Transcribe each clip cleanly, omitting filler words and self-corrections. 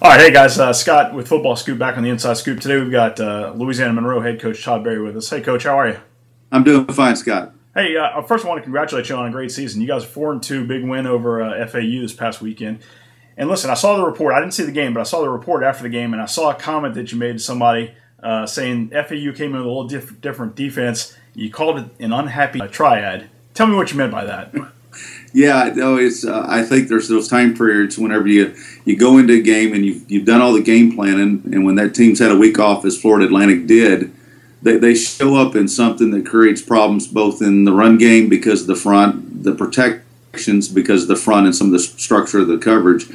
All right, hey guys, Scott with Football Scoop back on the Inside Scoop. Today we've got Louisiana Monroe head coach Todd Berry with us. Hey, Coach, how are you? I'm doing fine, Scott. Hey, first I want to congratulate you on a great season. You guys are 4-2, big win over FAU this past weekend. And listen, I saw the report. I didn't see the game, but I saw the report after the game, and I saw a comment that you made to somebody saying FAU came in with a little different defense. You called it an unhappy triad. Tell me what you meant by that. Yeah, no, it's. I think there's those time periods whenever you go into a game and you've done all the game planning, and when that team's had a week off, as Florida Atlantic did, they show up in something that creates problems both in the run game because of the front, the protections because of the front, and some of the structure of the coverage,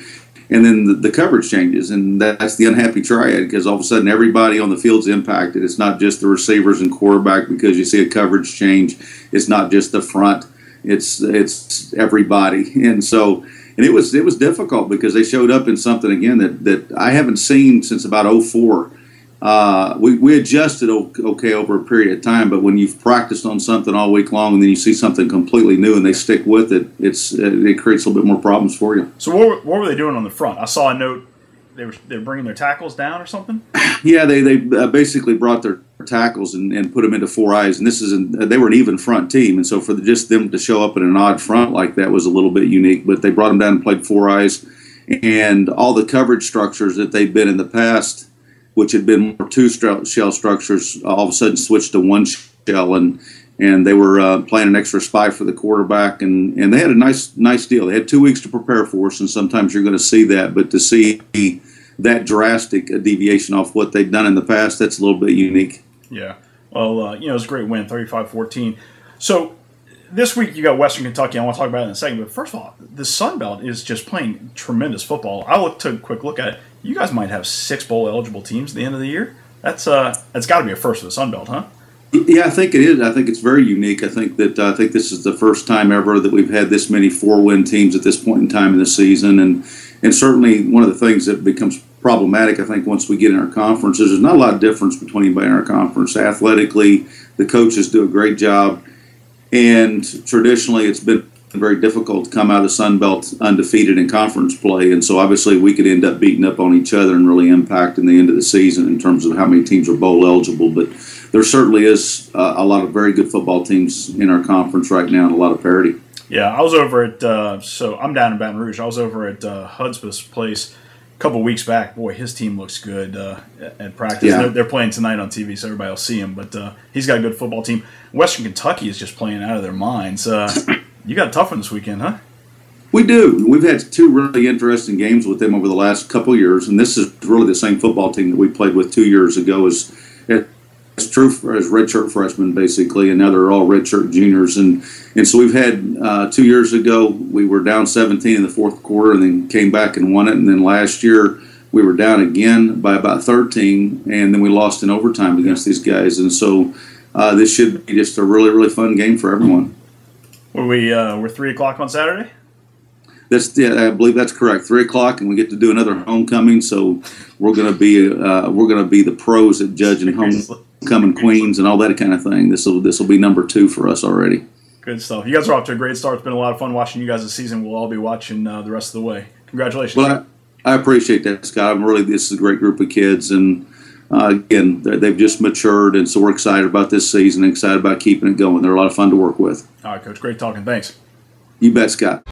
and then the coverage changes, and that's the unhappy triad because all of a sudden everybody on the field's impacted. It's not just the receivers and quarterback because you see a coverage change. It's not just the front. It's everybody, and it was difficult because they showed up in something again that I haven't seen since about '04. We adjusted okay over a period of time, but when you've practiced on something all week long and then you see something completely new and they stick with it, it creates a little bit more problems for you. So what were they doing on the front? I saw a note they were bringing their tackles down or something. Yeah, they basically brought their tackles and put them into four eyes, and they were an even front team, and so for just them to show up in an odd front like that was a little bit unique. But they brought them down and played four eyes, and all the coverage structures that they've been in the past, which had been more two shell structures, all of a sudden switched to one shell, and they were playing an extra spy for the quarterback, and they had a nice deal. They had 2 weeks to prepare for us, and sometimes you're going to see that, but to see that drastic a deviation off what they've done in the past, that's a little bit unique. Yeah. Well, it was a great win, 35-14. So this week you got Western Kentucky. I want to talk about it in a second. But first of all, the Sun Belt is just playing tremendous football. I took a quick look at it. You guys might have 6 bowl-eligible teams at the end of the year. That's got to be a first for the Sun Belt, huh? Yeah, I think it is. I think it's very unique. I think this is the first time ever that we've had this many 4-win teams at this point in time in the season, and certainly one of the things that becomes problematic, I think, once we get in our conferences, there's not a lot of difference between anybody in our conference. Athletically, the coaches do a great job, and traditionally it's been very difficult to come out of the Sun Belt undefeated in conference play, and so obviously we could end up beating up on each other and really impacting the end of the season in terms of how many teams are bowl eligible. But there certainly is a lot of very good football teams in our conference right now and a lot of parity. Yeah, I was over at so I'm down in Baton Rouge. I was over at Hudspeth's place a couple weeks back. Boy, his team looks good at practice. Yeah. They're playing tonight on TV, so everybody will see him. But he's got a good football team. Western Kentucky is just playing out of their minds. You got a tough one this weekend, huh? We do. We've had 2 really interesting games with them over the last couple of years, and this is really the same football team that we played with 2 years ago. It's true as redshirt freshmen, basically, and now they're all redshirt juniors. And so we've had 2 years ago, we were down 17 in the fourth quarter and then came back and won it. And then last year, we were down again by about 13, and then we lost in overtime against these guys. And so this should be just a really, really fun game for everyone. We're 3 o'clock on Saturday? I believe that's correct. 3 o'clock, and we get to do another homecoming. So we're going to be the pros at judging homecoming queens and all that kind of thing. This will be number 2 for us already. Good stuff. You guys are off to a great start. It's been a lot of fun watching you guys this season. We'll all be watching the rest of the way. Congratulations. Well, I appreciate that, Scott. This is a great group of kids, and again, they've just matured, and so we're excited about this season, excited about keeping it going. They're a lot of fun to work with. All right, Coach. Great talking. Thanks. You bet, Scott.